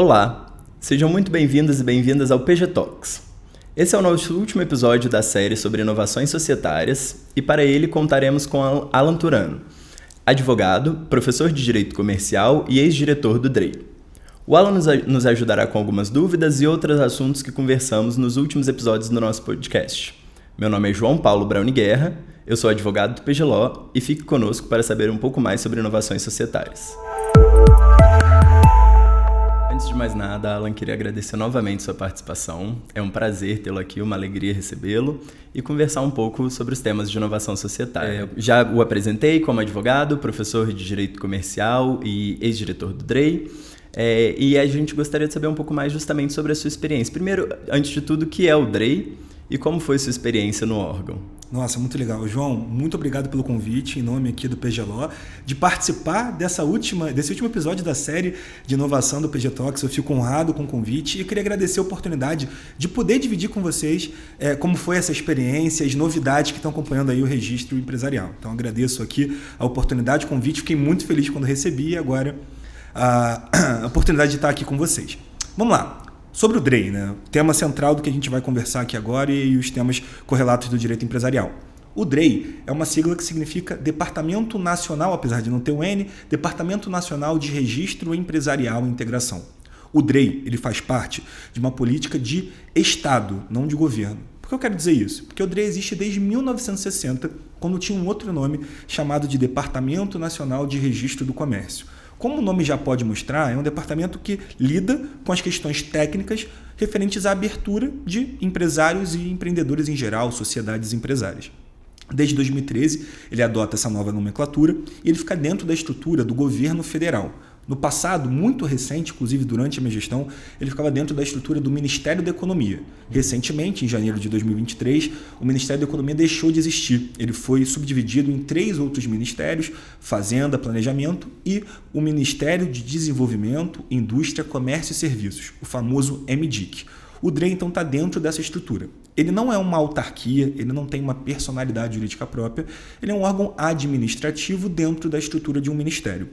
Olá, sejam muito bem-vindos e bem-vindas ao PG Talks. Esse é o nosso último episódio da série sobre inovações societárias e para ele contaremos com Alan Turano, advogado, professor de Direito Comercial e ex-diretor do DREI. O Alan nos ajudará com algumas dúvidas e outros assuntos que conversamos nos últimos episódios do nosso podcast. Meu nome é João Paulo Brauni Guerra, eu sou advogado do PG Law e fique conosco para saber um pouco mais sobre inovações societárias. Antes de mais nada, Alan, queria agradecer novamente sua participação. É um prazer tê-lo aqui, uma alegria recebê-lo e conversar um pouco sobre os temas de inovação societária. Já o apresentei como advogado, professor de Direito Comercial e ex-diretor do DREI. E a gente gostaria de saber um pouco mais justamente sobre a sua experiência. Primeiro, antes de tudo, o que é o DREI e como foi sua experiência no órgão? Nossa, muito legal. João, muito obrigado pelo convite, em nome aqui do PG Law, de participar desse último episódio da série de inovação do PG Talks. Eu fico honrado com o convite e queria agradecer a oportunidade de poder dividir com vocês como foi essa experiência, as novidades que estão acompanhando aí o registro empresarial. Então, agradeço aqui a oportunidade, o convite, fiquei muito feliz quando recebi e agora a oportunidade de estar aqui com vocês. Vamos lá. Sobre o DREI, né? Tema central do que a gente vai conversar aqui agora e os temas correlatos do direito empresarial. O DREI é uma sigla que significa Departamento Nacional, apesar de não ter o N, Departamento Nacional de Registro Empresarial e Integração. O DREI ele faz parte de uma política de Estado, não de governo. Por que eu quero dizer isso? Porque o DREI existe desde 1960, quando tinha um outro nome chamado de Departamento Nacional de Registro do Comércio. Como o nome já pode mostrar, é um departamento que lida com as questões técnicas referentes à abertura de empresários e empreendedores em geral, sociedades empresárias. Desde 2013, ele adota essa nova nomenclatura e ele fica dentro da estrutura do governo federal. No passado, muito recente, inclusive durante a minha gestão, ele ficava dentro da estrutura do Ministério da Economia. Recentemente, em janeiro de 2023, o Ministério da Economia deixou de existir. Ele foi subdividido em 3 outros ministérios, Fazenda, Planejamento e o Ministério de Desenvolvimento, Indústria, Comércio e Serviços, o famoso MDIC. O DREI, então, está dentro dessa estrutura. Ele não é uma autarquia, ele não tem uma personalidade jurídica própria, ele é um órgão administrativo dentro da estrutura de um ministério.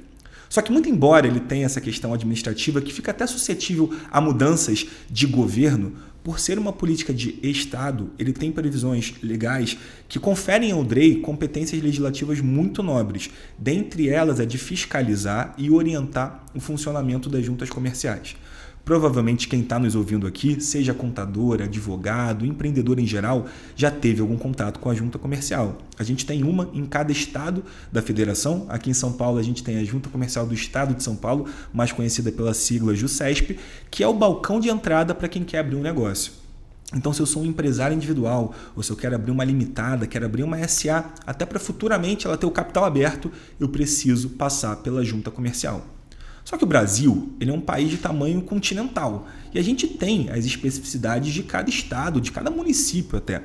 Só que, muito embora ele tenha essa questão administrativa que fica até suscetível a mudanças de governo, por ser uma política de Estado, ele tem previsões legais que conferem ao DREI competências legislativas muito nobres. Dentre elas, a de fiscalizar e orientar o funcionamento das juntas comerciais. Provavelmente quem está nos ouvindo aqui, seja contador, advogado, empreendedor em geral, já teve algum contato com a junta comercial. A gente tem uma em cada estado da federação. Aqui em São Paulo a gente tem a Junta Comercial do Estado de São Paulo, mais conhecida pela sigla JUSESP, que é o balcão de entrada para quem quer abrir um negócio. Então, se eu sou um empresário individual, ou se eu quero abrir uma limitada, quero abrir uma SA, até para futuramente ela ter o capital aberto, eu preciso passar pela junta comercial. Só que o Brasil ele é um país de tamanho continental e a gente tem as especificidades de cada estado, de cada município até.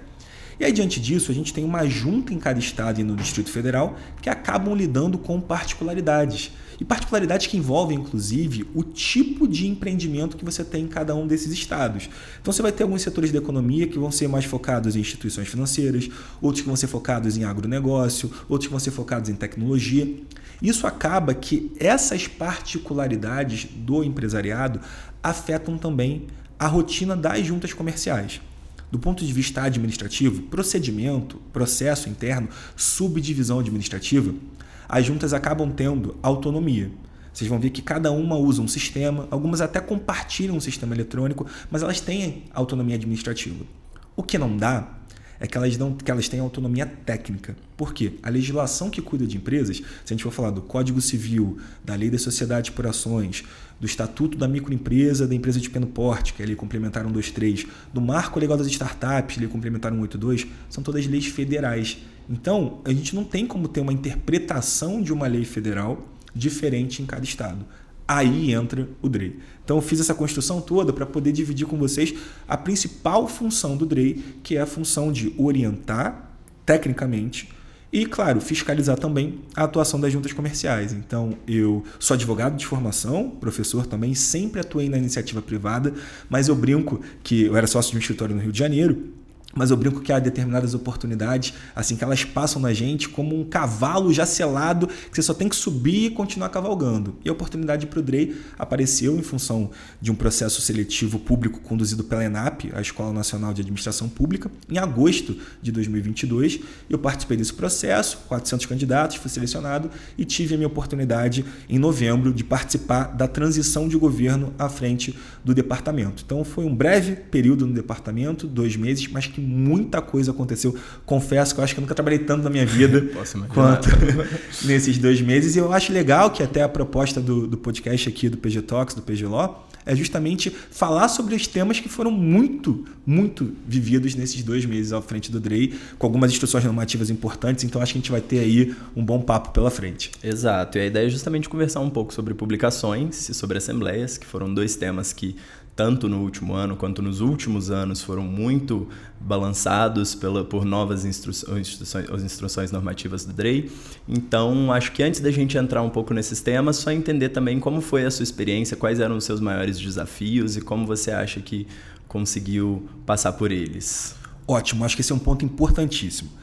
E aí, diante disso, a gente tem uma junta em cada estado e no Distrito Federal que acabam lidando com particularidades. E particularidades que envolvem, inclusive, o tipo de empreendimento que você tem em cada um desses estados. Então, você vai ter alguns setores da economia que vão ser mais focados em instituições financeiras, outros que vão ser focados em agronegócio, outros que vão ser focados em tecnologia. Isso acaba que essas particularidades do empresariado afetam também a rotina das juntas comerciais. Do ponto de vista administrativo, procedimento, processo interno, subdivisão administrativa, as juntas acabam tendo autonomia. Vocês vão ver que cada uma usa um sistema, algumas até compartilham um sistema eletrônico, mas elas têm autonomia administrativa. O que não dá é que elas têm autonomia técnica. Por quê? A legislação que cuida de empresas, se a gente for falar do Código Civil, da Lei das Sociedades por Ações, do Estatuto da Microempresa, da Empresa de Pequeno Porte, que é a Lei Complementar 123, do Marco Legal das Startups, Lei Complementar 182, são todas leis federais. Então, a gente não tem como ter uma interpretação de uma lei federal diferente em cada estado. Aí entra o DREI. Então eu fiz essa construção toda para poder dividir com vocês a principal função do DREI, que é a função de orientar tecnicamente e, claro, fiscalizar também a atuação das juntas comerciais. Então eu sou advogado de formação, professor também, sempre atuei na iniciativa privada, mas eu brinco que eu era sócio de um escritório no Rio de Janeiro mas eu brinco que há determinadas oportunidades, assim, que elas passam na gente como um cavalo já selado, que você só tem que subir e continuar cavalgando. E a oportunidade para o DREI apareceu em função de um processo seletivo público conduzido pela ENAP, a Escola Nacional de Administração Pública, em agosto de 2022. Eu participei desse processo, 400 candidatos, fui selecionado e tive a minha oportunidade em novembro de participar da transição de governo à frente do departamento. Então foi um breve período no departamento, 2 meses, mas que muita coisa aconteceu. Confesso que eu acho que eu nunca trabalhei tanto na minha vida quanto nesses 2 meses. E eu acho legal que até a proposta do podcast aqui do PG Talks, do PG Law, é justamente falar sobre os temas que foram muito, muito vividos nesses 2 meses à frente do DREI, com algumas instruções normativas importantes. Então acho que a gente vai ter aí um bom papo pela frente. Exato. E a ideia é justamente conversar um pouco sobre publicações e sobre assembleias, que foram 2 temas que tanto no último ano quanto nos últimos anos foram muito balançados por novas instruções normativas do DREI. Então, acho que antes da gente entrar um pouco nesses temas, só entender também como foi a sua experiência, quais eram os seus maiores desafios e como você acha que conseguiu passar por eles. Ótimo, acho que esse é um ponto importantíssimo.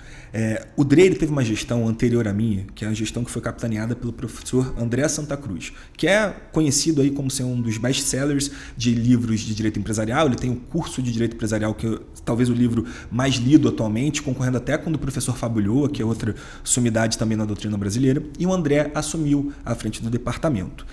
O DREI teve uma gestão anterior à minha, que é a gestão que foi capitaneada pelo professor André Santa Cruz, que é conhecido aí como ser um dos best-sellers de livros de direito empresarial. Ele tem um curso de direito empresarial que é talvez o livro mais lido atualmente, concorrendo até com o do professor Fábio Ulloa, que é outra sumidade também na doutrina brasileira, e o André assumiu à frente do departamento.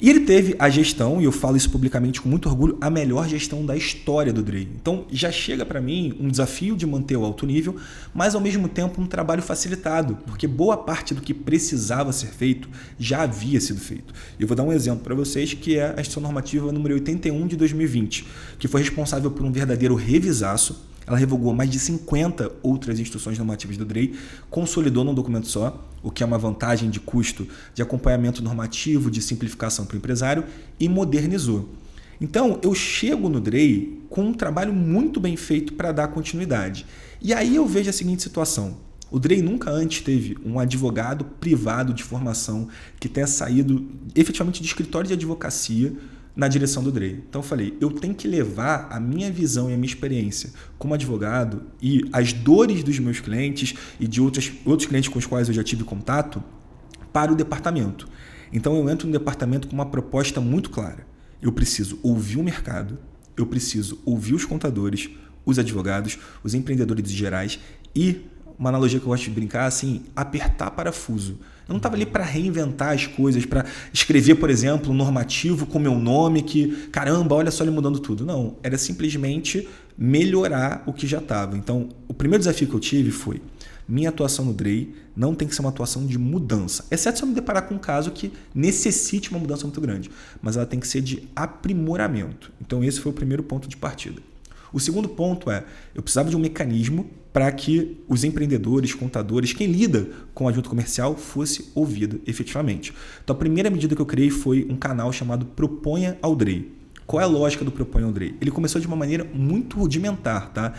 E ele teve a gestão, e eu falo isso publicamente com muito orgulho, a melhor gestão da história do DREI. Então já chega para mim um desafio de manter o alto nível, mas ao mesmo tempo um trabalho facilitado, porque boa parte do que precisava ser feito já havia sido feito. Eu vou dar um exemplo para vocês, que é a Instrução Normativa número 81 de 2020, que foi responsável por um verdadeiro revisaço. Ela revogou mais de 50 outras instruções normativas do DREI, consolidou num documento só, o que é uma vantagem de custo, de acompanhamento normativo, de simplificação para o empresário, e modernizou. Então, eu chego no DREI com um trabalho muito bem feito para dar continuidade. E aí eu vejo a seguinte situação. O DREI nunca antes teve um advogado privado de formação que tenha saído efetivamente de escritório de advocacia na direção do DREI. Então eu falei, eu tenho que levar a minha visão e a minha experiência como advogado e as dores dos meus clientes e de outros clientes com os quais eu já tive contato para o departamento. Então eu entro no departamento com uma proposta muito clara. Eu preciso ouvir o mercado, eu preciso ouvir os contadores, os advogados, os empreendedores gerais e, uma analogia que eu gosto de brincar, assim, apertar parafuso. Eu não estava ali para reinventar as coisas, para escrever, por exemplo, um normativo com meu nome que, caramba, olha só ele mudando tudo. Não, era simplesmente melhorar o que já estava. Então, o primeiro desafio que eu tive foi, minha atuação no DREI não tem que ser uma atuação de mudança, exceto se eu me deparar com um caso que necessite uma mudança muito grande, mas ela tem que ser de aprimoramento. Então, esse foi o primeiro ponto de partida. O segundo ponto é, eu precisava de um mecanismo para que os empreendedores, contadores, quem lida com a junta comercial fosse ouvido efetivamente. Então a primeira medida que eu criei foi um canal chamado Proponha ao DREI. Qual é a lógica do Proponha ao DREI? Ele começou de uma maneira muito rudimentar, tá?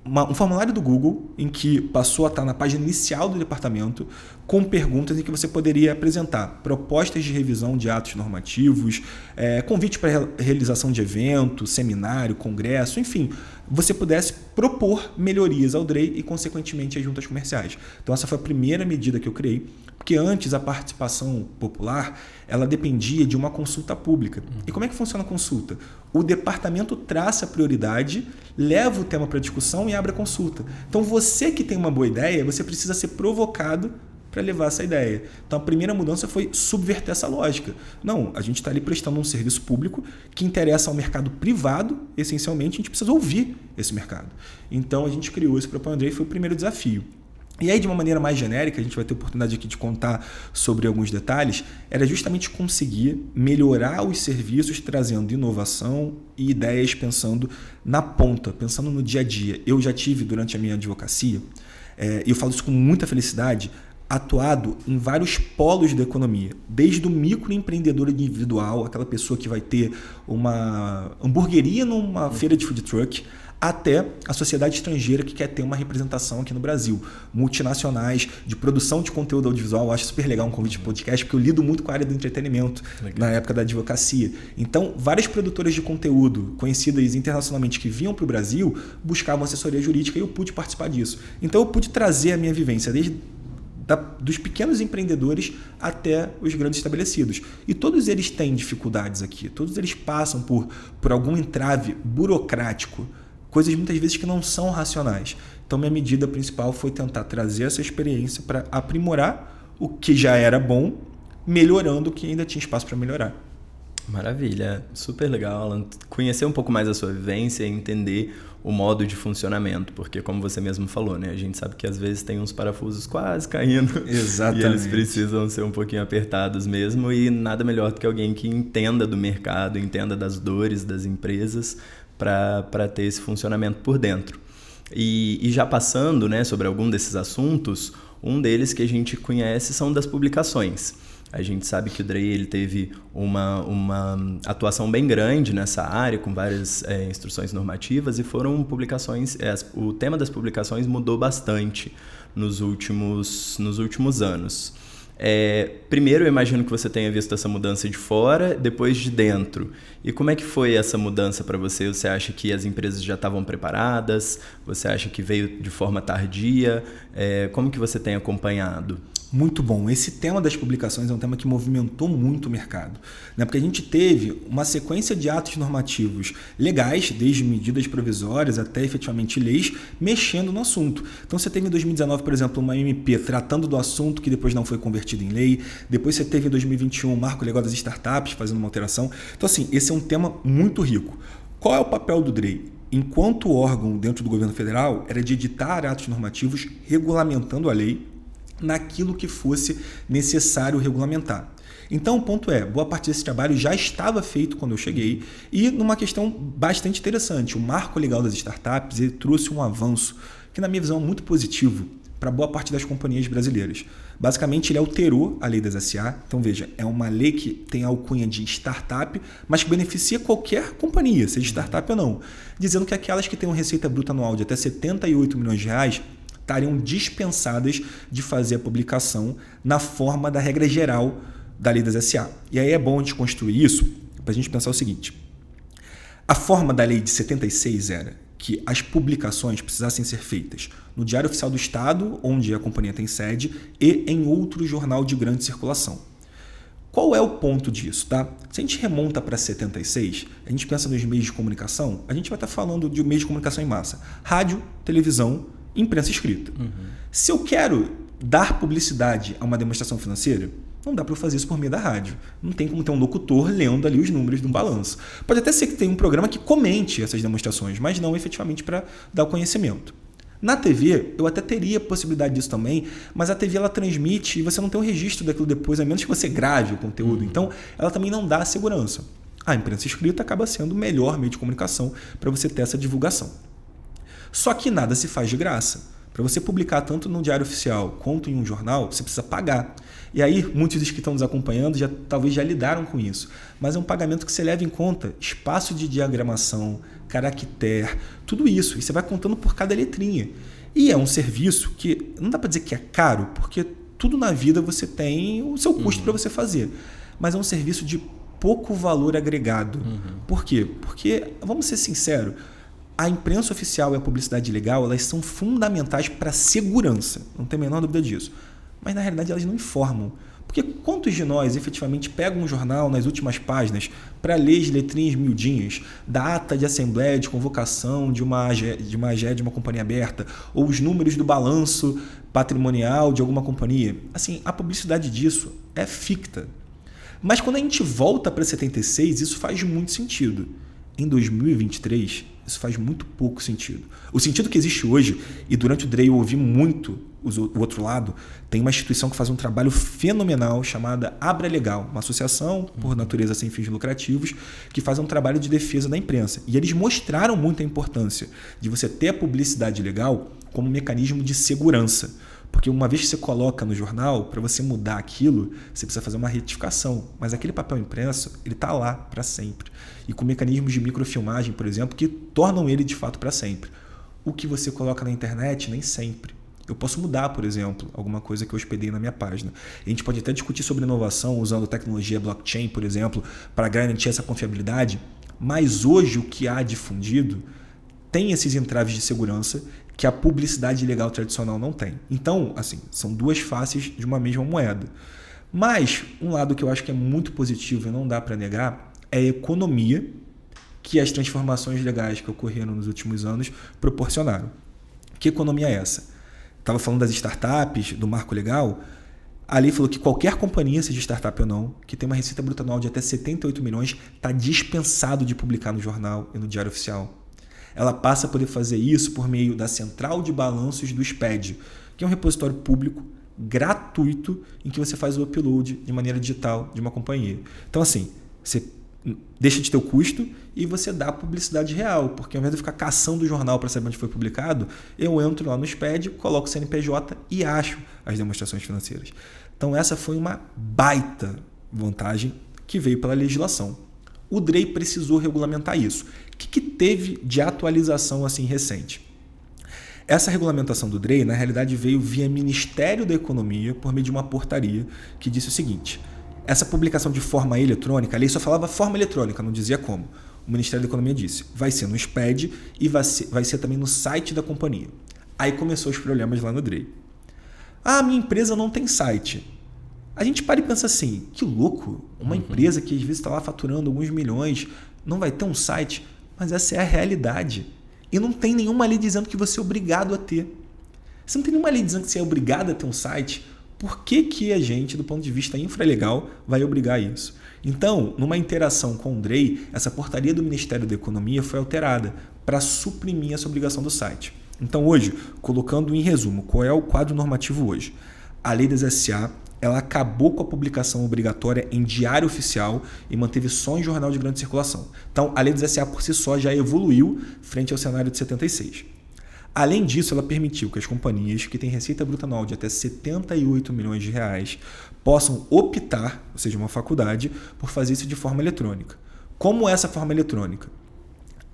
Um formulário do Google em que passou a estar na página inicial do departamento com perguntas em que você poderia apresentar propostas de revisão de atos normativos, convite para realização de evento, seminário, congresso, enfim, você pudesse propor melhorias ao DREI e, consequentemente, às juntas comerciais. Então, essa foi a primeira medida que eu criei, porque antes a participação popular ela dependia de uma consulta pública. E como é que funciona a consulta? O departamento traça a prioridade, leva o tema para discussão e abre a consulta. Então, você que tem uma boa ideia, você precisa ser provocado para levar essa ideia. Então, a primeira mudança foi subverter essa lógica. Não, a gente está ali prestando um serviço público que interessa ao mercado privado, essencialmente, a gente precisa ouvir esse mercado. Então, a gente criou esse Proponha ao DREI, foi o primeiro desafio. E aí, de uma maneira mais genérica, a gente vai ter oportunidade aqui de contar sobre alguns detalhes, era justamente conseguir melhorar os serviços, trazendo inovação e ideias pensando na ponta, pensando no dia a dia. Eu já tive, durante a minha advocacia, e eu falo isso com muita felicidade, atuado em vários polos da economia, desde o microempreendedor individual, aquela pessoa que vai ter uma hamburgueria numa feira de food truck, até a sociedade estrangeira que quer ter uma representação aqui no Brasil. Multinacionais de produção de conteúdo audiovisual. Eu acho super legal um convite de podcast, porque eu lido muito com a área do entretenimento na época da advocacia. Então, várias produtoras de conteúdo conhecidas internacionalmente que vinham para o Brasil buscavam assessoria jurídica e eu pude participar disso. Então, eu pude trazer a minha vivência desde dos pequenos empreendedores até os grandes estabelecidos. E todos eles têm dificuldades aqui. Todos eles passam por algum entrave burocrático, coisas muitas vezes que não são racionais. Então, minha medida principal foi tentar trazer essa experiência para aprimorar o que já era bom, melhorando o que ainda tinha espaço para melhorar. Maravilha, super legal, Alan. Conhecer um pouco mais a sua vivência e entender o modo de funcionamento, porque como você mesmo falou, né, a gente sabe que às vezes tem uns parafusos quase caindo. Exatamente. E eles precisam ser um pouquinho apertados mesmo, e nada melhor do que alguém que entenda do mercado, entenda das dores das empresas para ter esse funcionamento por dentro. E já passando, né, sobre algum desses assuntos, um deles que a gente conhece são das publicações. A gente sabe que o Drey ele teve uma atuação bem grande nessa área, com várias instruções normativas, e foram publicações. O tema das publicações mudou bastante nos últimos anos. Primeiro, eu imagino que você tenha visto essa mudança de fora, depois de dentro. E como é que foi essa mudança para você? Você acha que as empresas já estavam preparadas? Você acha que veio de forma tardia? Como que você tem acompanhado? Muito bom. Esse tema das publicações é um tema que movimentou muito o mercado, né? Porque a gente teve uma sequência de atos normativos legais, desde medidas provisórias até efetivamente leis, mexendo no assunto. Então você teve em 2019, por exemplo, uma MP tratando do assunto que depois não foi convertido em lei. Depois você teve em 2021 o Marco Legal das Startups fazendo uma alteração. Então assim, esse é um tema muito rico. Qual é o papel do Drey? Enquanto órgão dentro do governo federal, era de editar atos normativos regulamentando a lei naquilo que fosse necessário regulamentar. Então, o ponto é, boa parte desse trabalho já estava feito quando eu cheguei e numa questão bastante interessante. O Marco Legal das Startups ele trouxe um avanço que, na minha visão, é muito positivo para boa parte das companhias brasileiras. Basicamente, ele alterou a lei das SA. Então, veja, é uma lei que tem a alcunha de startup, mas que beneficia qualquer companhia, seja startup ou não, dizendo que aquelas que têm uma receita bruta anual de até 78 milhões de reais estariam dispensadas de fazer a publicação na forma da regra geral da lei das SA. E aí é bom a gente construir isso para a gente pensar o seguinte. A forma da lei de 76 era que as publicações precisassem ser feitas no Diário Oficial do Estado, onde a companhia tem sede, e em outro jornal de grande circulação. Qual é o ponto disso? Tá? Se a gente remonta para 76, a gente pensa nos meios de comunicação, a gente vai estar falando de meios de comunicação em massa. Rádio, televisão, imprensa escrita. Se eu quero dar publicidade a uma demonstração financeira, não dá para eu fazer isso por meio da rádio. Não tem como ter um locutor lendo ali os números de um balanço. Pode até ser que tenha um programa que comente essas demonstrações, mas não efetivamente para dar o conhecimento. Na TV, eu até teria a possibilidade disso também, mas a TV ela transmite e você não tem um registro daquilo depois, a menos que você grave o conteúdo. Então, ela também não dá segurança. A imprensa escrita acaba sendo o melhor meio de comunicação para você ter essa divulgação. Só que nada se faz de graça. Para você publicar tanto no Diário Oficial quanto em um jornal, você precisa pagar. E aí, muitos dos que estão nos acompanhando talvez já lidaram com isso. Mas é um pagamento que você leva em conta espaço de diagramação, caractere, tudo isso. E você vai contando por cada letrinha. E é um serviço que não dá para dizer que é caro, porque tudo na vida você tem o seu custo para você fazer. Mas é um serviço de pouco valor agregado. Por quê? Porque, vamos ser sinceros, a imprensa oficial e a publicidade legal, elas são fundamentais para a segurança, não tem a menor dúvida disso. Mas na realidade elas não informam. Porque quantos de nós efetivamente pegam um jornal nas últimas páginas para ler as letrinhas miudinhas da ata de assembleia de convocação de uma AGE, de uma companhia aberta, ou os números do balanço patrimonial de alguma companhia? Assim, a publicidade disso é ficta. Mas quando a gente volta para 76, isso faz muito sentido. Em 2023, isso faz muito pouco sentido. O sentido que existe hoje, e durante o Drey eu ouvi muito o outro lado, tem uma instituição que faz um trabalho fenomenal chamada Abra Legal, uma associação, por natureza sem fins lucrativos, que faz um trabalho de defesa da imprensa. E eles mostraram muito a importância de você ter a publicidade legal como um mecanismo de segurança. Porque uma vez que você coloca no jornal, para você mudar aquilo, você precisa fazer uma retificação. Mas aquele papel impresso, ele está lá para sempre. E com mecanismos de microfilmagem, por exemplo, que tornam ele de fato para sempre. O que você coloca na internet, nem sempre. Eu posso mudar, por exemplo, alguma coisa que eu hospedei na minha página. A gente pode até discutir sobre inovação usando tecnologia blockchain, por exemplo, para garantir essa confiabilidade. Mas hoje o que há difundido tem esses entraves de segurança que a publicidade legal tradicional não tem. Então, assim, são duas faces de uma mesma moeda. Mas um lado que eu acho que é muito positivo e não dá para negar é a economia que as transformações legais que ocorreram nos últimos anos proporcionaram. Que economia é essa? Estava falando das startups, do marco legal. A lei falou que qualquer companhia, seja startup ou não, que tem uma receita bruta anual de até 78 milhões, está dispensado de publicar no jornal e no Diário Oficial. Ela passa a poder fazer isso por meio da Central de Balanços do SPED, que é um repositório público gratuito em que você faz o upload de maneira digital de uma companhia. Então, assim, você deixa de ter o custo e você dá publicidade real, porque ao invés de ficar caçando o jornal para saber onde foi publicado, eu entro lá no SPED, coloco o CNPJ e acho as demonstrações financeiras. Então essa foi uma baita vantagem que veio pela legislação. O DREI precisou regulamentar isso. O que teve de atualização assim recente? Essa regulamentação do DREI, na realidade, veio via Ministério da Economia por meio de uma portaria que disse o seguinte: essa publicação de forma eletrônica, a lei só falava forma eletrônica, não dizia como. O Ministério da Economia disse, vai ser no SPED e vai ser também no site da companhia. Aí começou os problemas lá no DREI. Ah, minha empresa não tem site. A gente para e pensa assim, que louco, uma empresa que às vezes está lá faturando alguns milhões, não vai ter um site, mas essa é a realidade. E não tem nenhuma lei dizendo que você é obrigado a ter. Se não tem nenhuma lei dizendo que você é obrigado a ter um site, por que a gente, do ponto de vista infralegal, vai obrigar isso? Então, numa interação com o DREI, essa portaria do Ministério da Economia foi alterada para suprimir essa obrigação do site. Então, hoje, colocando em resumo, qual é o quadro normativo hoje? A lei das SA, ela acabou com a publicação obrigatória em diário oficial e manteve só em jornal de grande circulação. Então, a lei das SA por si só já evoluiu frente ao cenário de 76. Além disso, ela permitiu que as companhias que têm receita bruta anual de até 78 milhões de reais possam optar, ou seja, uma faculdade, por fazer isso de forma eletrônica. Como essa forma eletrônica?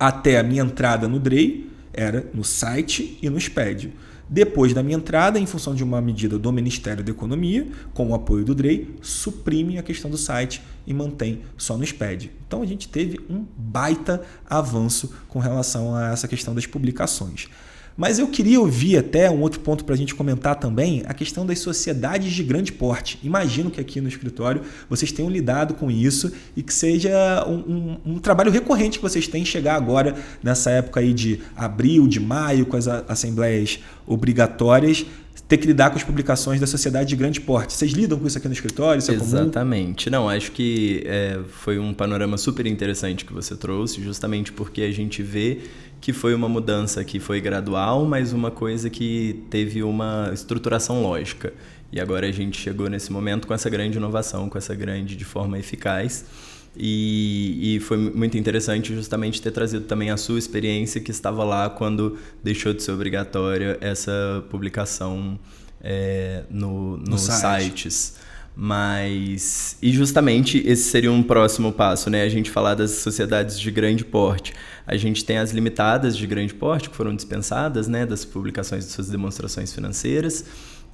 Até a minha entrada no DREI era no site e no SPED. Depois da minha entrada, em função de uma medida do Ministério da Economia, com o apoio do DREI, suprime a questão do site e mantém só no SPED. Então a gente teve um baita avanço com relação a essa questão das publicações. Mas eu queria ouvir até um outro ponto para a gente comentar também, a questão das sociedades de grande porte. Imagino que aqui no escritório vocês tenham lidado com isso e que seja um trabalho recorrente que vocês têm chegar agora nessa época aí de abril, de maio, com as assembleias obrigatórias, ter que lidar com as publicações da sociedade de grande porte. Vocês lidam com isso aqui no escritório? Isso é comum? Exatamente. Não, acho que foi um panorama super interessante que você trouxe, justamente porque a gente vê que foi uma mudança que foi gradual, mas uma coisa que teve uma estruturação lógica. E agora a gente chegou nesse momento com essa grande inovação, com essa grande de forma eficaz. E foi muito interessante justamente ter trazido também a sua experiência que estava lá quando deixou de ser obrigatória essa publicação nos sites. Mas, e justamente esse seria um próximo passo, né? A gente falar das sociedades de grande porte. A gente tem as limitadas de grande porte que foram dispensadas, né, das publicações de suas demonstrações financeiras.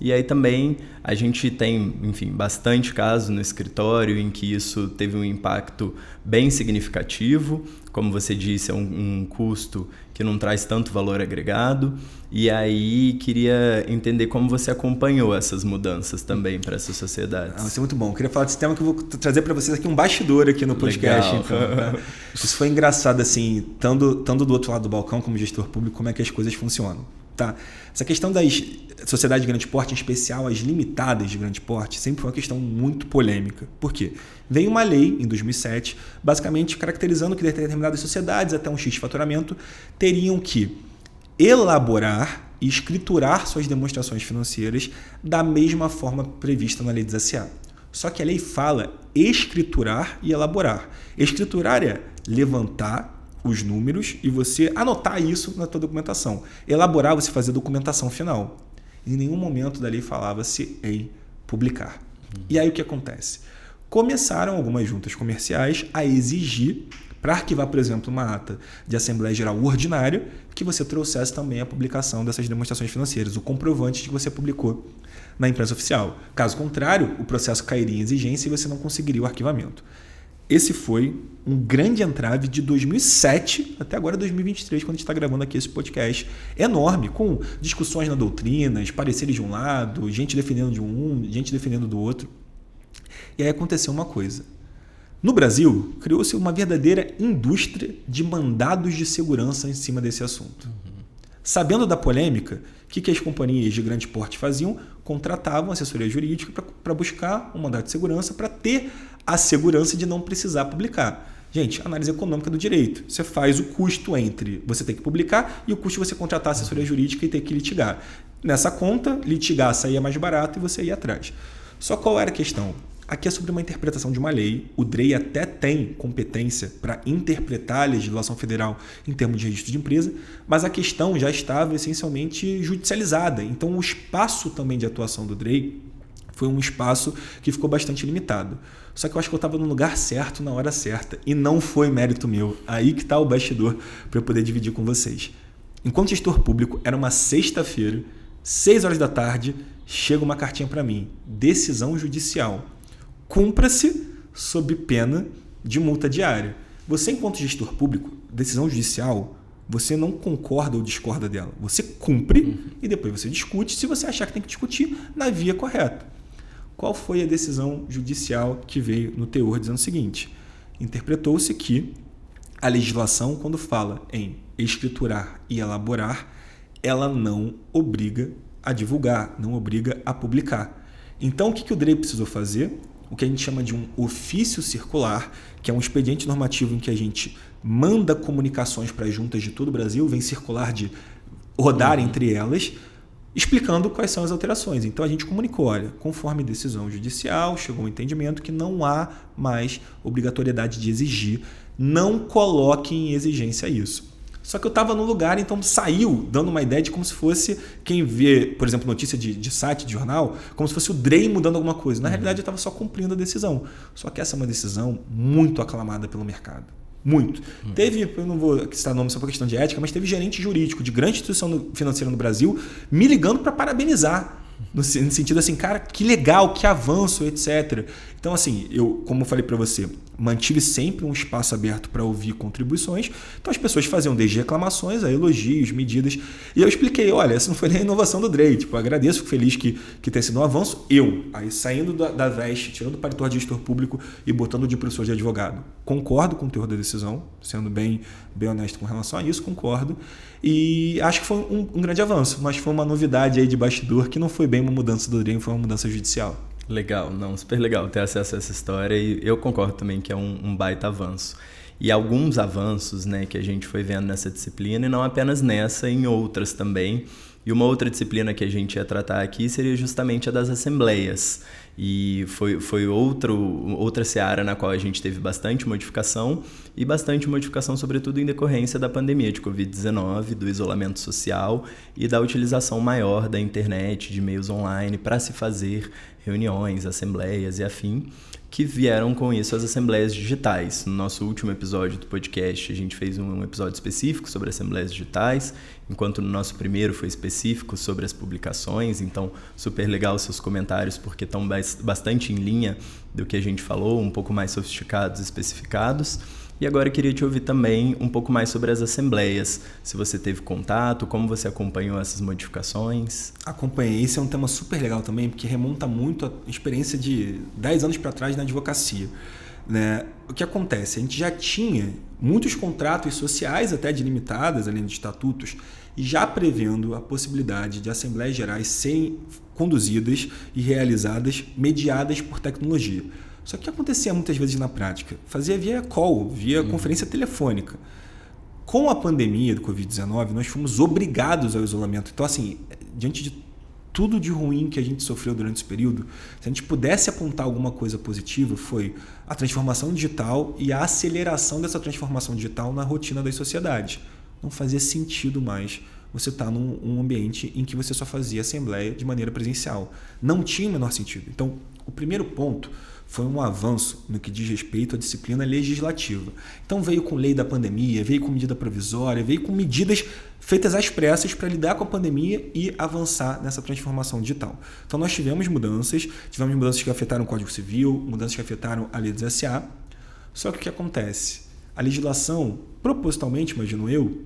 E aí também a gente tem, enfim, bastante casos no escritório em que isso teve um impacto bem significativo. Como você disse, é um custo que não traz tanto valor agregado. E aí queria entender como você acompanhou essas mudanças também para essas sociedades. Isso é muito bom. Eu queria falar desse tema que eu vou trazer para vocês aqui um bastidor aqui no podcast. Então, tá? Isso foi engraçado, assim, estando do outro lado do balcão como gestor público, como é que as coisas funcionam. Tá? Essa questão das sociedades de grande porte, em especial as limitadas de grande porte, sempre foi uma questão muito polêmica. Por quê? Veio uma lei em 2007, basicamente caracterizando que determinadas sociedades, até um X de faturamento, teriam que elaborar e escriturar suas demonstrações financeiras da mesma forma prevista na lei dos SA. Só que a lei fala escriturar e elaborar. Escriturar é levantar os números e você anotar isso na tua documentação. Elaborar, você fazer a documentação final. Em nenhum momento da lei falava-se em publicar. E aí o que acontece? Começaram algumas juntas comerciais a exigir, para arquivar, por exemplo, uma ata de Assembleia Geral ordinária, que você trouxesse também a publicação dessas demonstrações financeiras, o comprovante de que você publicou na imprensa oficial. Caso contrário, o processo cairia em exigência e você não conseguiria o arquivamento. Esse foi um grande entrave de 2007 até agora 2023, quando a gente está gravando aqui esse podcast enorme, com discussões na doutrina, pareceres de um lado, gente defendendo de um, gente defendendo do outro. E aí aconteceu uma coisa. No Brasil, criou-se uma verdadeira indústria de mandados de segurança em cima desse assunto. Sabendo da polêmica, o que as companhias de grande porte faziam? Contratavam assessoria jurídica para buscar um mandado de segurança para ter a segurança de não precisar publicar. Gente, análise econômica do direito. Você faz o custo entre você ter que publicar e o custo de você contratar assessoria jurídica e ter que litigar. Nessa conta, litigar saía mais barato e você ia atrás. Só qual era a questão? Aqui é sobre uma interpretação de uma lei. O DREI até tem competência para interpretar a legislação federal em termos de registro de empresa, mas a questão já estava essencialmente judicializada. Então, o espaço também de atuação do DREI foi um espaço que ficou bastante limitado. Só que eu acho que eu estava no lugar certo, na hora certa, e não foi mérito meu. Aí que está o bastidor para eu poder dividir com vocês. Enquanto gestor público, era uma sexta-feira, 6 horas da tarde, chega uma cartinha para mim. Decisão judicial. Cumpra-se sob pena de multa diária. Você, enquanto gestor público, decisão judicial, você não concorda ou discorda dela. Você cumpre e depois você discute se você achar que tem que discutir na via correta. Qual foi a decisão judicial que veio no teor dizendo o seguinte? Interpretou-se que a legislação, quando fala em escriturar e elaborar, ela não obriga a divulgar, não obriga a publicar. Então, o que o DREI precisou fazer? O que a gente chama de um ofício circular, que é um expediente normativo em que a gente manda comunicações para as juntas de todo o Brasil, vem circular de rodar entre elas, explicando quais são as alterações. Então a gente comunicou, olha, conforme decisão judicial, chegou um entendimento que não há mais obrigatoriedade de exigir, não coloque em exigência isso. Só que eu estava no lugar, então saiu dando uma ideia de como se fosse quem vê, por exemplo, notícia de site, de jornal, como se fosse o DREI mudando alguma coisa. Na realidade, eu estava só cumprindo a decisão. Só que essa é uma decisão muito aclamada pelo mercado. Muito. Teve, eu não vou citar nome só por questão de ética, mas teve gerente jurídico de grande instituição financeira no Brasil me ligando para parabenizar. No sentido assim, cara, que legal, que avanço, etc. Então, assim, eu, como eu falei para você, mantive sempre um espaço aberto para ouvir contribuições. Então, as pessoas faziam desde reclamações a elogios, medidas. E eu expliquei, olha, essa não foi nem a inovação do DREI. Tipo, agradeço, fico feliz que tenha sido um avanço. Aí saindo da veste, tirando o paletó de gestor público e botando de professor de advogado. Concordo com o teor da decisão, sendo bem honesto com relação a isso, concordo. E acho que foi um grande avanço, mas foi uma novidade aí de bastidor que não foi bem uma mudança do DREI, foi uma mudança judicial. Legal, não, super legal ter acesso a essa história e eu concordo também que é um baita avanço. E alguns avanços, né, que a gente foi vendo nessa disciplina e não apenas nessa, em outras também. E uma outra disciplina que a gente ia tratar aqui seria justamente a das assembleias. E foi outra seara na qual a gente teve bastante modificação sobretudo em decorrência da pandemia de Covid-19, do isolamento social e da utilização maior da internet, de meios online para se fazer reuniões, assembleias e afim, que vieram com isso as assembleias digitais. No nosso último episódio do podcast, a gente fez um episódio específico sobre assembleias digitais, enquanto no nosso primeiro foi específico sobre as publicações. Então, super legal os seus comentários, porque estão bastante em linha do que a gente falou, um pouco mais sofisticados, especificados. E agora eu queria te ouvir também um pouco mais sobre as assembleias. Se você teve contato, como você acompanhou essas modificações? Acompanhei. Esse é um tema super legal também, porque remonta muito à experiência de 10 anos para trás na advocacia. Né? O que acontece? A gente já tinha muitos contratos sociais, até delimitadas, além de estatutos, e já prevendo a possibilidade de assembleias gerais serem conduzidas e realizadas, mediadas por tecnologia. Só que o que acontecia muitas vezes na prática? Fazia via call, via conferência telefônica. Com a pandemia do Covid-19, nós fomos obrigados ao isolamento. Então, assim, diante de tudo de ruim que a gente sofreu durante esse período, se a gente pudesse apontar alguma coisa positiva, foi a transformação digital e a aceleração dessa transformação digital na rotina das sociedades. Não fazia sentido mais você está num ambiente em que você só fazia assembleia de maneira presencial. Não tinha o menor sentido. Então, o primeiro ponto foi um avanço no que diz respeito à disciplina legislativa. Então veio com lei da pandemia, veio com medida provisória, veio com medidas feitas às pressas para lidar com a pandemia e avançar nessa transformação digital. Então nós tivemos mudanças que afetaram o Código Civil, mudanças que afetaram a lei dos SA. Só que o que acontece? A legislação, propositalmente, imagino eu,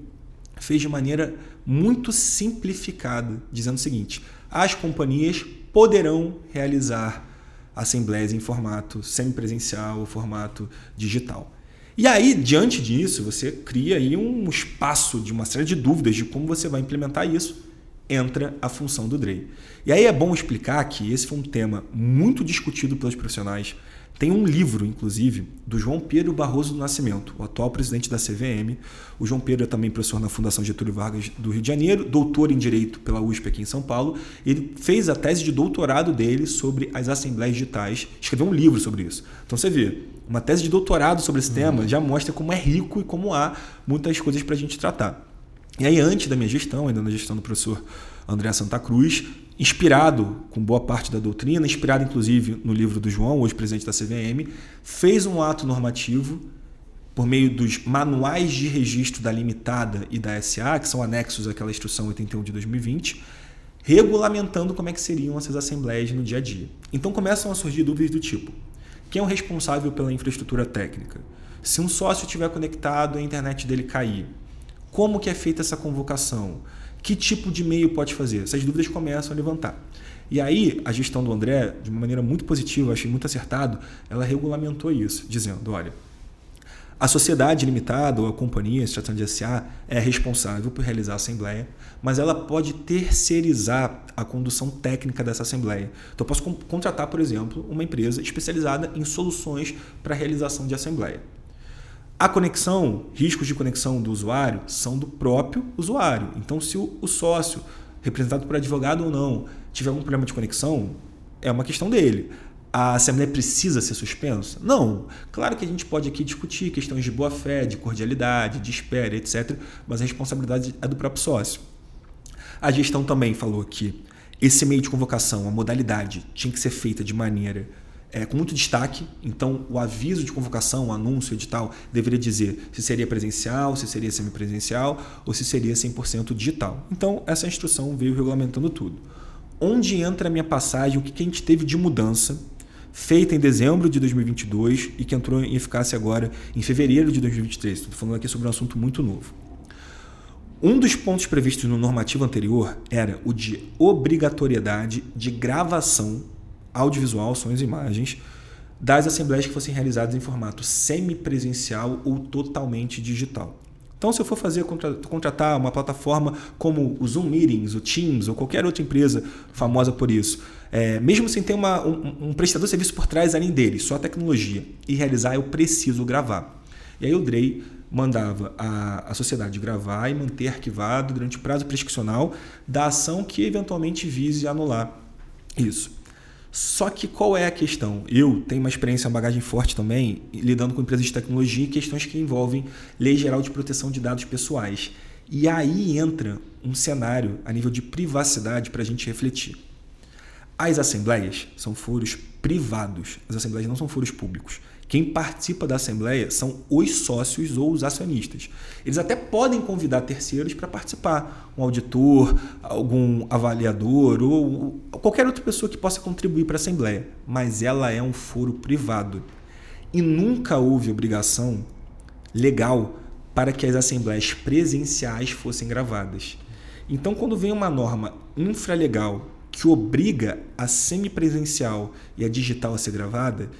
fez de maneira muito simplificada, dizendo o seguinte: as companhias poderão realizar assembleias em formato semipresencial ou formato digital. E aí, diante disso, você cria aí um espaço de uma série de dúvidas de como você vai implementar isso. Entra a função do DREI. E aí é bom explicar que esse foi um tema muito discutido pelos profissionais. Tem um livro, inclusive, do João Pedro Barroso do Nascimento, o atual presidente da CVM. O João Pedro é também professor na Fundação Getúlio Vargas do Rio de Janeiro, doutor em Direito pela USP aqui em São Paulo. Ele fez a tese de doutorado dele sobre as assembleias digitais, escreveu um livro sobre isso. Então você vê, uma tese de doutorado sobre esse tema já mostra como é rico e como há muitas coisas para a gente tratar. E aí, antes da minha gestão, ainda na gestão do professor André Santa Cruz, inspirado com boa parte da doutrina, inspirado inclusive no livro do João, hoje presidente da CVM, fez um ato normativo por meio dos manuais de registro da limitada e da SA, que são anexos àquela instrução 81 de 2020, regulamentando como é que seriam essas assembleias no dia a dia. Então começam a surgir dúvidas do tipo: quem é o responsável pela infraestrutura técnica? Se um sócio estiver conectado e a internet dele cair, como que é feita essa convocação? Que tipo de e-mail pode fazer? Essas dúvidas começam a levantar. E aí, a gestão do André, de uma maneira muito positiva, achei muito acertado, ela regulamentou isso, dizendo: olha, a sociedade limitada ou a companhia, se tratando de SA, é responsável por realizar a assembleia, mas ela pode terceirizar a condução técnica dessa assembleia. Então, eu posso contratar, por exemplo, uma empresa especializada em soluções para a realização de assembleia. A conexão, riscos de conexão do usuário são do próprio usuário. Então, se o sócio, representado por advogado ou não, tiver algum problema de conexão, é uma questão dele. A assembleia precisa ser suspensa? Não. Claro que a gente pode aqui discutir questões de boa-fé, de cordialidade, de espera, etc., mas a responsabilidade é do próprio sócio. A gestão também falou que esse meio de convocação, a modalidade, tinha que ser feita de maneira com muito destaque. Então, o aviso de convocação, o anúncio, edital, deveria dizer se seria presencial, se seria semipresencial ou se seria 100% digital. Então, essa instrução veio regulamentando tudo. Onde entra a minha passagem, o que a gente teve de mudança, feita em dezembro de 2022 e que entrou em eficácia agora em fevereiro de 2023. Estou falando aqui sobre um assunto muito novo. Um dos pontos previstos no normativo anterior era o de obrigatoriedade de gravação audiovisual, sons e imagens, das assembleias que fossem realizadas em formato semipresencial ou totalmente digital. Então, se eu for contratar uma plataforma como o Zoom Meetings, o Teams ou qualquer outra empresa famosa por isso, mesmo sem ter um prestador de serviço por trás além dele, só a tecnologia, e realizar, eu preciso gravar. E aí o DREI mandava a sociedade gravar e manter arquivado durante o prazo prescricional da ação que eventualmente vise anular isso. Só que qual é a questão? Eu tenho uma experiência, uma bagagem forte também, lidando com empresas de tecnologia e questões que envolvem Lei Geral de Proteção de Dados Pessoais. E aí entra um cenário a nível de privacidade para a gente refletir. As assembleias são foros privados, as assembleias não são foros públicos. Quem participa da assembleia são os sócios ou os acionistas. Eles até podem convidar terceiros para participar, um auditor, algum avaliador ou qualquer outra pessoa que possa contribuir para a assembleia, mas ela é um foro privado. E nunca houve obrigação legal para que as assembleias presenciais fossem gravadas. Então, quando vem uma norma infralegal que obriga a semipresencial e a digital a ser gravada,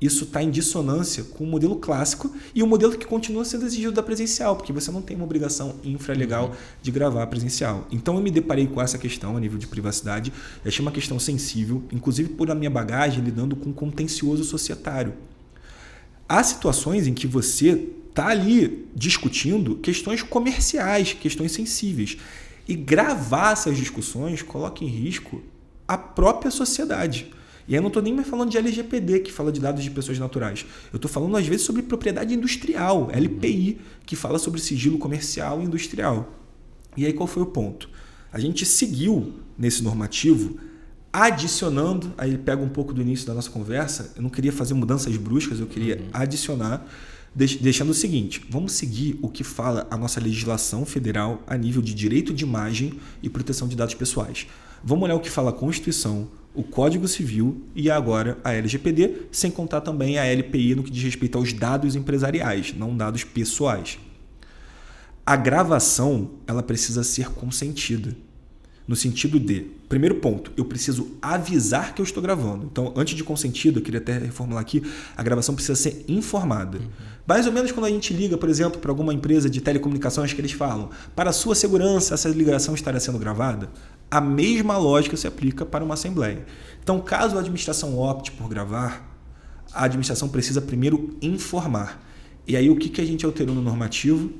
isso está em dissonância com o modelo clássico e o modelo que continua sendo exigido da presencial, porque você não tem uma obrigação infralegal de gravar presencial. Então eu me deparei com essa questão a nível de privacidade, eu achei uma questão sensível, inclusive por a minha bagagem lidando com contencioso societário. Há situações em que você está ali discutindo questões comerciais, questões sensíveis, e gravar essas discussões coloca em risco a própria sociedade. E aí eu não estou nem mais falando de LGPD, que fala de dados de pessoas naturais. Eu estou falando, às vezes, sobre propriedade industrial, LPI, que fala sobre sigilo comercial e industrial. E aí qual foi o ponto? A gente seguiu nesse normativo adicionando, aí pega um pouco do início da nossa conversa, eu não queria fazer mudanças bruscas, eu queria adicionar, deixando o seguinte, vamos seguir o que fala a nossa legislação federal a nível de direito de imagem e proteção de dados pessoais. Vamos olhar o que fala a Constituição, o Código Civil e agora a LGPD, sem contar também a LPI no que diz respeito aos dados empresariais, não dados pessoais. A gravação, ela precisa ser consentida. No sentido de, primeiro ponto, eu preciso avisar que eu estou gravando. Então, antes de consentido, eu queria até reformular aqui, a gravação precisa ser informada. Mais ou menos quando a gente liga, por exemplo, para alguma empresa de telecomunicações que eles falam, para a sua segurança, essa ligação estará sendo gravada, a mesma lógica se aplica para uma assembleia. Então, caso a administração opte por gravar, a administração precisa primeiro informar. E aí, o que a gente alterou no normativo?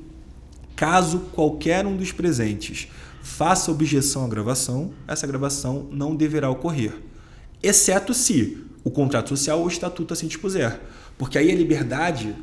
Caso qualquer um dos presentes faça objeção à gravação, essa gravação não deverá ocorrer, exceto se o contrato social ou o estatuto assim dispuser, porque aí a liberdade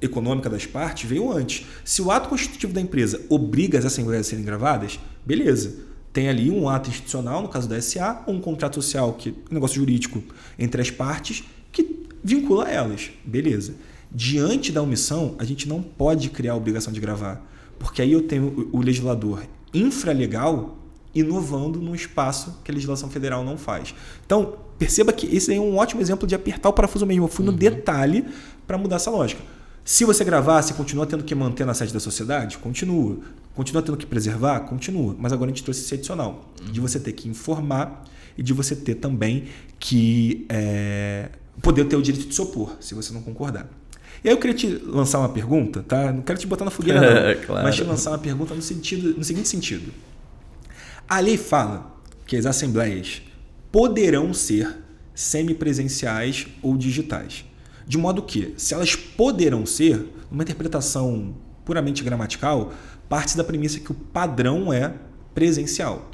econômica das partes veio antes. Se o ato constitutivo da empresa obriga as assembleias a serem gravadas, beleza, tem ali um ato institucional, no caso da SA, ou um contrato social, que é um negócio jurídico entre as partes, que vincula elas, beleza. Diante da omissão, a gente não pode criar a obrigação de gravar, porque aí eu tenho o legislador infralegal inovando num espaço que a legislação federal não faz. Então, perceba que esse é um ótimo exemplo de apertar o parafuso mesmo. Eu fui no detalhe para mudar essa lógica. Se você gravar, você continua tendo que manter na sede da sociedade? Continua. Continua tendo que preservar? Continua. Mas agora a gente trouxe esse adicional de você ter que informar e de você ter também que poder ter o direito de se opor, se você não concordar. E aí eu queria te lançar uma pergunta, tá? Não quero te botar na fogueira não, claro. Mas te lançar uma pergunta no seguinte sentido. A lei fala que as assembleias poderão ser semipresenciais ou digitais. De modo que, se elas poderão ser, uma interpretação puramente gramatical, parte da premissa que o padrão é presencial.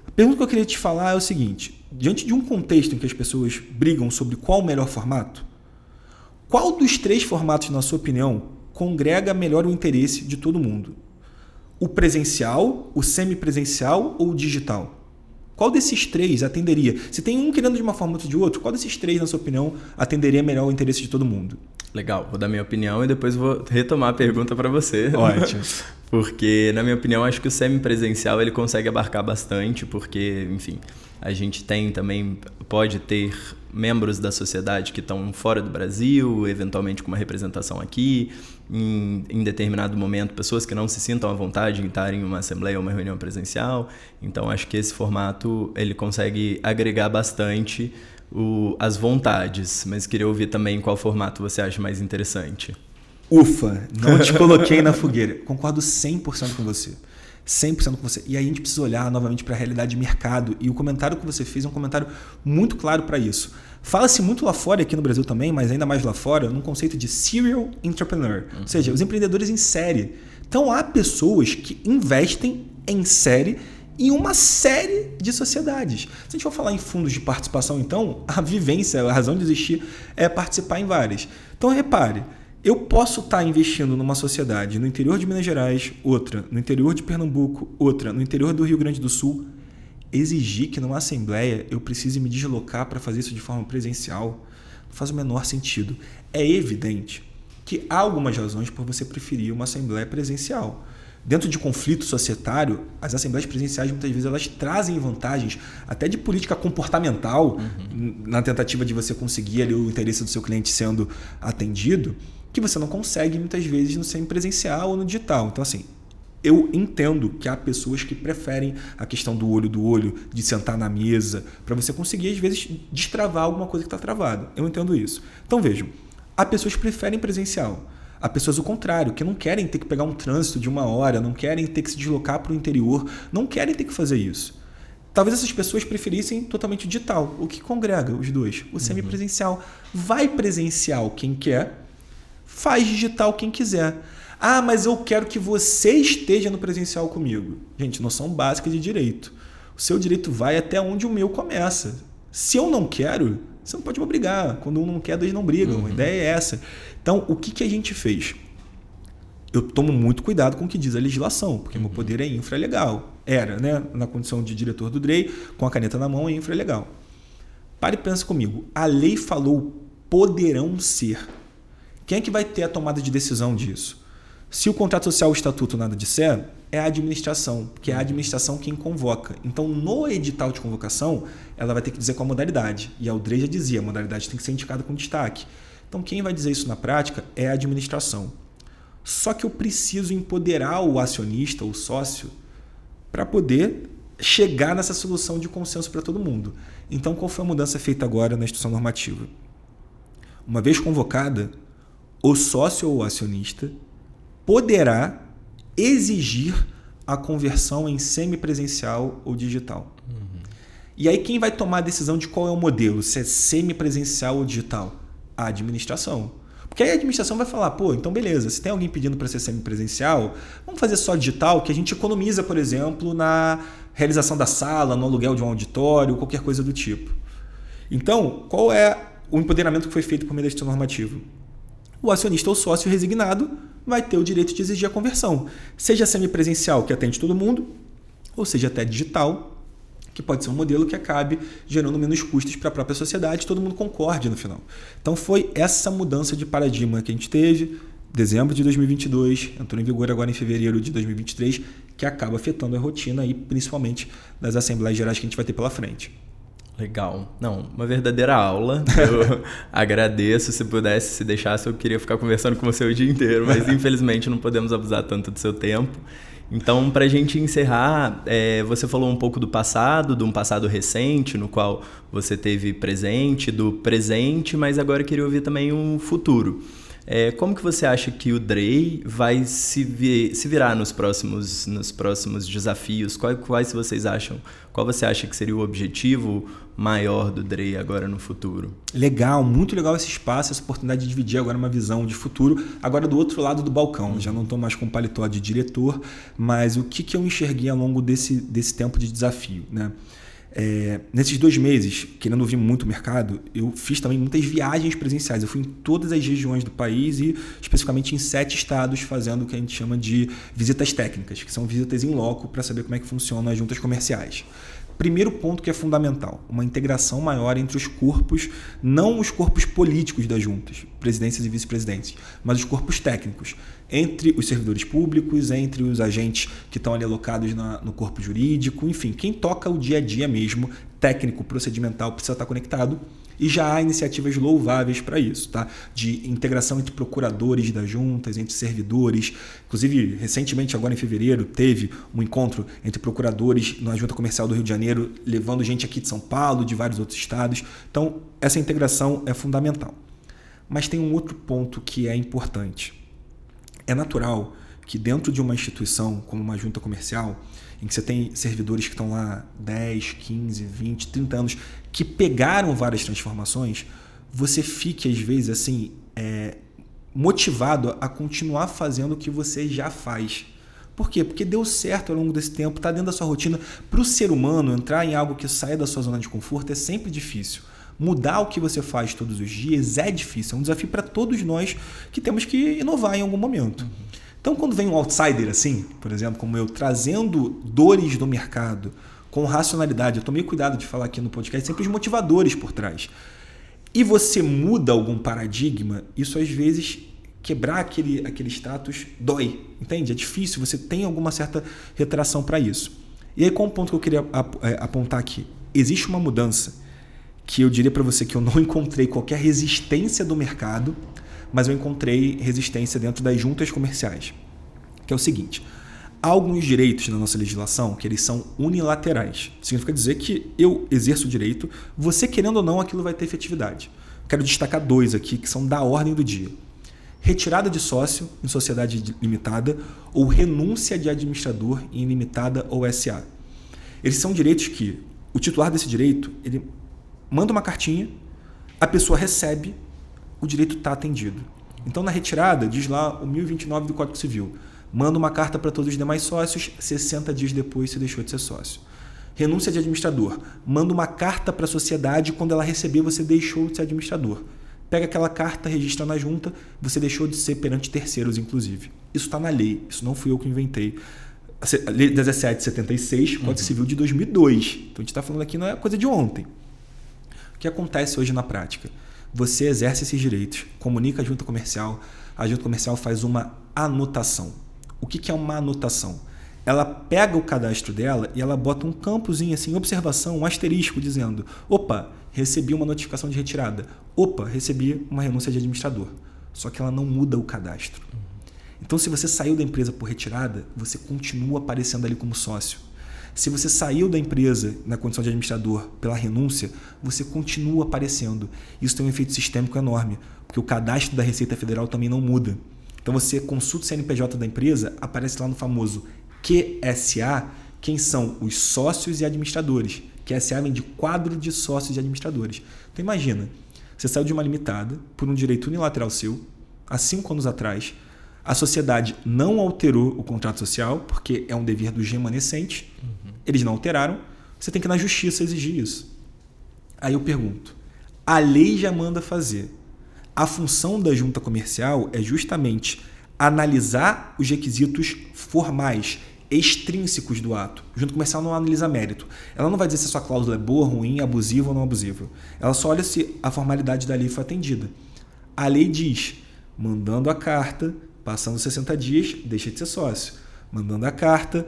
A pergunta que eu queria te falar é o seguinte, diante de um contexto em que as pessoas brigam sobre qual o melhor formato, qual dos 3 formatos, na sua opinião, congrega melhor o interesse de todo mundo? O presencial, o semipresencial ou o digital? Qual desses 3 atenderia? Se tem um querendo de uma forma ou de outra, qual desses 3, na sua opinião, atenderia melhor o interesse de todo mundo? Legal, vou dar minha opinião e depois vou retomar a pergunta para você. Ótimo. Porque, na minha opinião, acho que o semipresencial ele consegue abarcar bastante, porque, enfim, a gente pode ter membros da sociedade que estão fora do Brasil, eventualmente com uma representação aqui, em determinado momento, pessoas que não se sintam à vontade em estar em uma assembleia ou uma reunião presencial. Então, acho que esse formato ele consegue agregar bastante as vontades, mas queria ouvir também qual formato você acha mais interessante. Ufa, não te coloquei na fogueira. Concordo 100% com você. 100% com você. E aí a gente precisa olhar novamente para a realidade de mercado. E o comentário que você fez é um comentário muito claro para isso. Fala-se muito lá fora, aqui no Brasil também, mas ainda mais lá fora, num conceito de serial entrepreneur. Ou seja, os empreendedores em série. Então há pessoas que investem em série em uma série de sociedades. Se a gente for falar em fundos de participação, então, a vivência, a razão de existir é participar em várias. Então repare, eu posso estar investindo numa sociedade no interior de Minas Gerais, outra no interior de Pernambuco, outra no interior do Rio Grande do Sul. Exigir que numa assembleia eu precise me deslocar para fazer isso de forma presencial não faz o menor sentido. É evidente que há algumas razões por você preferir uma assembleia presencial. Dentro de conflito societário, as assembleias presenciais muitas vezes elas trazem vantagens até de política comportamental na tentativa de você conseguir ali o interesse do seu cliente sendo atendido, que você não consegue muitas vezes no semipresencial ou no digital. Então, assim, eu entendo que há pessoas que preferem a questão do olho, de sentar na mesa, para você conseguir, às vezes, destravar alguma coisa que está travada. Eu entendo isso. Então, vejam, há pessoas que preferem presencial. Há pessoas o contrário, que não querem ter que pegar um trânsito de 1 hora, não querem ter que se deslocar para o interior, não querem ter que fazer isso. Talvez essas pessoas preferissem totalmente digital, o que congrega os dois. O semipresencial. Vai presencial quem quer, faz digital quem quiser. Ah, mas eu quero que você esteja no presencial comigo. Gente, noção básica de direito. O seu direito vai até onde o meu começa. Se eu não quero, você não pode me obrigar. Quando um não quer, dois não brigam. A ideia é essa. Então, o que a gente fez? eu tomo muito cuidado com o que diz a legislação, porque meu poder é infralegal. Era, né? Na condição de diretor do DREI, com a caneta na mão, é infralegal. Pare e pense comigo. A lei falou poderão ser. Quem é que vai ter a tomada de decisão disso? Se o contrato social ou o estatuto nada disser, é a administração, porque é a administração quem convoca. Então, no edital de convocação, ela vai ter que dizer qual a modalidade. E a DREI já dizia, a modalidade tem que ser indicada com destaque. Então, quem vai dizer isso na prática é a administração. Só que eu preciso empoderar o acionista, o sócio, para poder chegar nessa solução de consenso para todo mundo. Então, qual foi a mudança feita agora na instituição normativa? Uma vez convocada, o sócio ou o acionista poderá exigir a conversão em semipresencial ou digital. E aí quem vai tomar a decisão de qual é o modelo, se é semipresencial ou digital? A administração. Porque aí a administração vai falar, pô, então beleza, se tem alguém pedindo para ser semipresencial, vamos fazer só digital, que a gente economiza, por exemplo, na realização da sala, no aluguel de um auditório, qualquer coisa do tipo. Então, qual é o empoderamento que foi feito por meio da instituição normativa? O acionista ou sócio resignado vai ter o direito de exigir a conversão, seja semipresencial, que atende todo mundo, ou seja até digital, que pode ser um modelo que acabe gerando menos custos para a própria sociedade, todo mundo concorde no final. Então foi essa mudança de paradigma que a gente teve, dezembro de 2022, entrou em vigor agora em fevereiro de 2023, que acaba afetando a rotina e principalmente das Assembleias Gerais que a gente vai ter pela frente. Legal. Não, uma verdadeira aula. Eu agradeço. Se pudesse, se deixasse, eu queria ficar conversando com você o dia inteiro, mas infelizmente não podemos abusar tanto do seu tempo. Então, para a gente encerrar, você falou um pouco do passado, de um passado recente, no qual você teve presente, do presente, mas agora eu queria ouvir também um futuro. Como que você acha que o DREI vai se virar nos próximos desafios? Quais vocês acham? Qual você acha que seria o objetivo maior do DREI agora no futuro? Legal, muito legal esse espaço, essa oportunidade de dividir agora uma visão de futuro, agora do outro lado do balcão. Já não estou mais com o paletó de diretor, mas o que eu enxerguei ao longo desse tempo de desafio, né? Nesses 2 meses, querendo ouvir muito o mercado, eu fiz também muitas viagens presenciais. Eu fui em todas as regiões do país e especificamente em 7 estados fazendo o que a gente chama de visitas técnicas, que são visitas in loco para saber como é que funcionam as juntas comerciais. Primeiro ponto que é fundamental, uma integração maior entre os corpos, não os corpos políticos das juntas, presidências e vice-presidentes, mas os corpos técnicos, entre os servidores públicos, entre os agentes que estão ali alocados no corpo jurídico, enfim, quem toca o dia a dia mesmo, técnico, procedimental, precisa estar conectado. E já há iniciativas louváveis para isso, tá? De integração entre procuradores das juntas, entre servidores. Inclusive, recentemente, agora em fevereiro, teve um encontro entre procuradores na Junta Comercial do Rio de Janeiro, levando gente aqui de São Paulo, de vários outros estados. Então, essa integração é fundamental. Mas tem um outro ponto que é importante. É natural que dentro de uma instituição, como uma junta comercial, em que você tem servidores que estão lá 10, 15, 20, 30 anos, que pegaram várias transformações, você fique, às vezes, assim, motivado a continuar fazendo o que você já faz. Por quê? Porque deu certo ao longo desse tempo, está dentro da sua rotina. Para o ser humano, entrar em algo que saia da sua zona de conforto é sempre difícil. Mudar o que você faz todos os dias é difícil, é um desafio para todos nós que temos que inovar em algum momento. Então, quando vem um outsider assim, por exemplo, como eu, trazendo dores do mercado com racionalidade, eu tomei cuidado de falar aqui no podcast, sempre os motivadores por trás, e você muda algum paradigma, isso às vezes quebrar aquele status dói, entende? É difícil, você tem alguma certa retração para isso. E aí, qual o ponto que eu queria apontar aqui? Existe uma mudança que eu diria para você que eu não encontrei qualquer resistência do mercado, mas eu encontrei resistência dentro das juntas comerciais, que é o seguinte: há alguns direitos na nossa legislação que eles são unilaterais. Significa dizer que eu exerço o direito, você querendo ou não, aquilo vai ter efetividade. Quero destacar 2 aqui que são da ordem do dia: retirada de sócio em sociedade limitada ou renúncia de administrador em limitada ou SA. Eles são direitos que o titular desse direito, ele manda uma cartinha, a pessoa recebe, o direito está atendido. Então, na retirada, diz lá o 1029 do Código Civil, manda uma carta para todos os demais sócios, 60 dias depois você deixou de ser sócio. Renúncia de administrador, manda uma carta para a sociedade, quando ela receber você deixou de ser administrador. pega aquela carta, registra na junta, você deixou de ser perante terceiros, inclusive. Isso está na lei, isso não fui eu que inventei. A Lei 1776, Código Civil de 2002. Então a gente está falando aqui, não é coisa de ontem. O que acontece hoje na prática? Você exerce esses direitos, comunica a junta comercial, a junta comercial faz uma anotação. O que é uma anotação? Ela pega o cadastro dela e ela bota um campozinho assim, observação, um asterisco dizendo: opa, recebi uma notificação de retirada. Opa, recebi uma renúncia de administrador. Só que ela não muda o cadastro. Então, se você saiu da empresa por retirada, você continua aparecendo ali como sócio. Se você saiu da empresa na condição de administrador pela renúncia, você continua aparecendo. Isso tem um efeito sistêmico enorme, porque o cadastro da Receita Federal também não muda. Então, você consulta o CNPJ da empresa, aparece lá no famoso QSA, quem são os sócios e administradores. QSA vem de quadro de sócios e administradores. Então, imagina, você saiu de uma limitada por um direito unilateral seu, há 5 anos atrás. A sociedade não alterou o contrato social, porque é um dever dos remanescentes. Eles não alteraram. Você tem que ir na justiça exigir isso. Aí eu pergunto, a lei já manda fazer. A função da junta comercial é justamente analisar os requisitos formais, extrínsecos do ato. A junta comercial não analisa mérito. Ela não vai dizer se a sua cláusula é boa, ruim, abusiva ou não abusiva. Ela só olha se a formalidade da lei foi atendida. A lei diz, mandando a carta, passando 60 dias, deixa de ser sócio. Mandando a carta,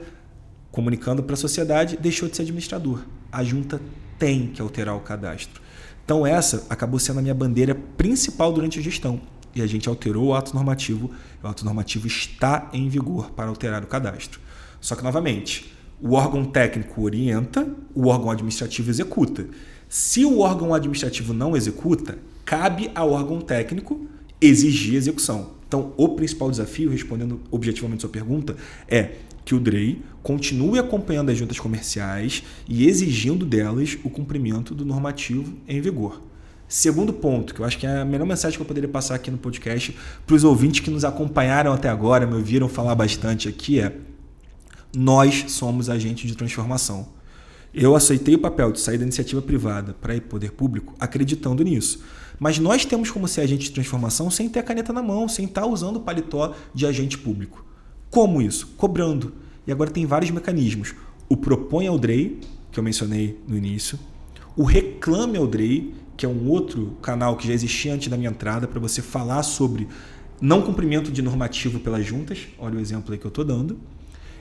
comunicando para a sociedade, deixou de ser administrador. A junta tem que alterar o cadastro. Então essa acabou sendo a minha bandeira principal durante a gestão. E a gente alterou o ato normativo. O ato normativo está em vigor para alterar o cadastro. Só que, novamente, o órgão técnico orienta, o órgão administrativo executa. Se o órgão administrativo não executa, cabe ao órgão técnico exigir execução. Então, o principal desafio, respondendo objetivamente a sua pergunta, é que o DREI continue acompanhando as juntas comerciais e exigindo delas o cumprimento do normativo em vigor. Segundo ponto, que eu acho que é a melhor mensagem que eu poderia passar aqui no podcast para os ouvintes que nos acompanharam até agora, me ouviram falar bastante aqui, é: nós somos agentes de transformação. Eu aceitei o papel de sair da iniciativa privada para ir para o poder público acreditando nisso. Mas nós temos como ser agente de transformação sem ter a caneta na mão, sem estar usando o paletó de agente público. Como isso? Cobrando. E agora tem vários mecanismos. O Propõe ao DREI, que eu mencionei no início. O Reclame ao DREI, que é um outro canal que já existia antes da minha entrada, para você falar sobre não cumprimento de normativo pelas juntas. Olha o exemplo aí que eu estou dando.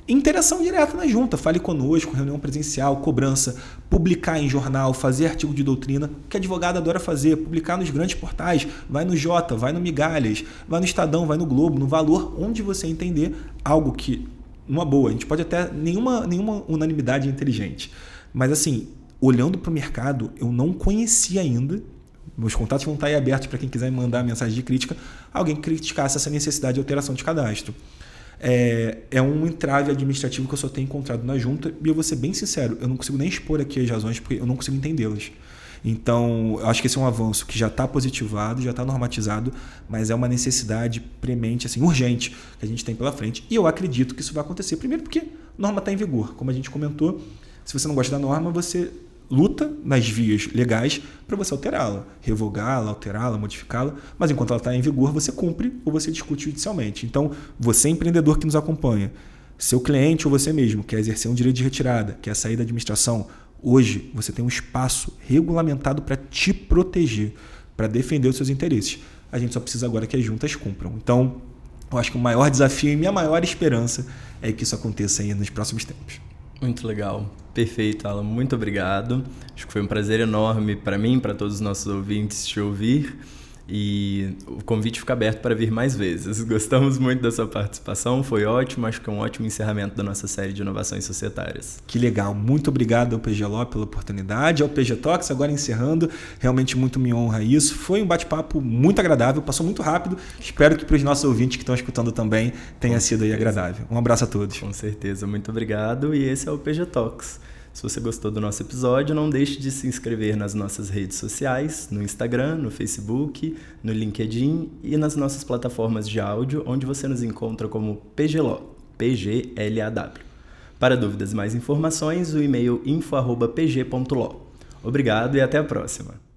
Interação direta na junta, fale conosco, reunião presencial, cobrança, publicar em jornal, fazer artigo de doutrina, o que advogado adora fazer, publicar nos grandes portais, vai no Jota, vai no Migalhas, vai no Estadão, vai no Globo, no Valor, onde você entender algo que, numa boa, a gente pode até, nenhuma unanimidade inteligente, mas assim, olhando para o mercado, eu não conhecia ainda, meus contatos vão estar aí abertos para quem quiser me mandar mensagem de crítica, alguém que criticasse essa necessidade de alteração de cadastro. É um entrave administrativo que eu só tenho encontrado na junta e eu vou ser bem sincero, eu não consigo nem expor aqui as razões porque eu não consigo entendê-las. Então, eu acho que esse é um avanço que já está positivado, já está normatizado, mas é uma necessidade premente, assim, urgente que a gente tem pela frente. E eu acredito que isso vai acontecer. Primeiro porque a norma está em vigor. Como a gente comentou, se você não gosta da norma, você luta nas vias legais para você alterá-la, revogá-la, alterá-la, modificá-la, mas enquanto ela está em vigor, você cumpre ou você discute judicialmente. Então, você empreendedor que nos acompanha, seu cliente ou você mesmo quer exercer um direito de retirada, quer sair da administração, hoje você tem um espaço regulamentado para te proteger, para defender os seus interesses. A gente só precisa agora que as juntas cumpram. Então, eu acho que o maior desafio e minha maior esperança é que isso aconteça aí nos próximos tempos. Muito legal. Perfeito, Alan. Muito obrigado. Acho que foi um prazer enorme para mim, para todos os nossos ouvintes te ouvir. E o convite fica aberto para vir mais vezes. Gostamos muito da sua participação, foi ótimo. Acho que é um ótimo encerramento da nossa série de inovações societárias. Que legal. Muito obrigado ao PGLO pela oportunidade, ao PG Talks, agora encerrando. Realmente muito me honra isso. Foi um bate-papo muito agradável, passou muito rápido. Espero que para os nossos ouvintes que estão escutando também tenha sido aí agradável. Um abraço a todos. Com certeza, muito obrigado. E esse é o PG Talks. Se você gostou do nosso episódio, não deixe de se inscrever nas nossas redes sociais, no Instagram, no Facebook, no LinkedIn e nas nossas plataformas de áudio, onde você nos encontra como PGLAW, PGLAW. Para dúvidas e mais informações, o e-mail info@pg.law. Obrigado e até a próxima!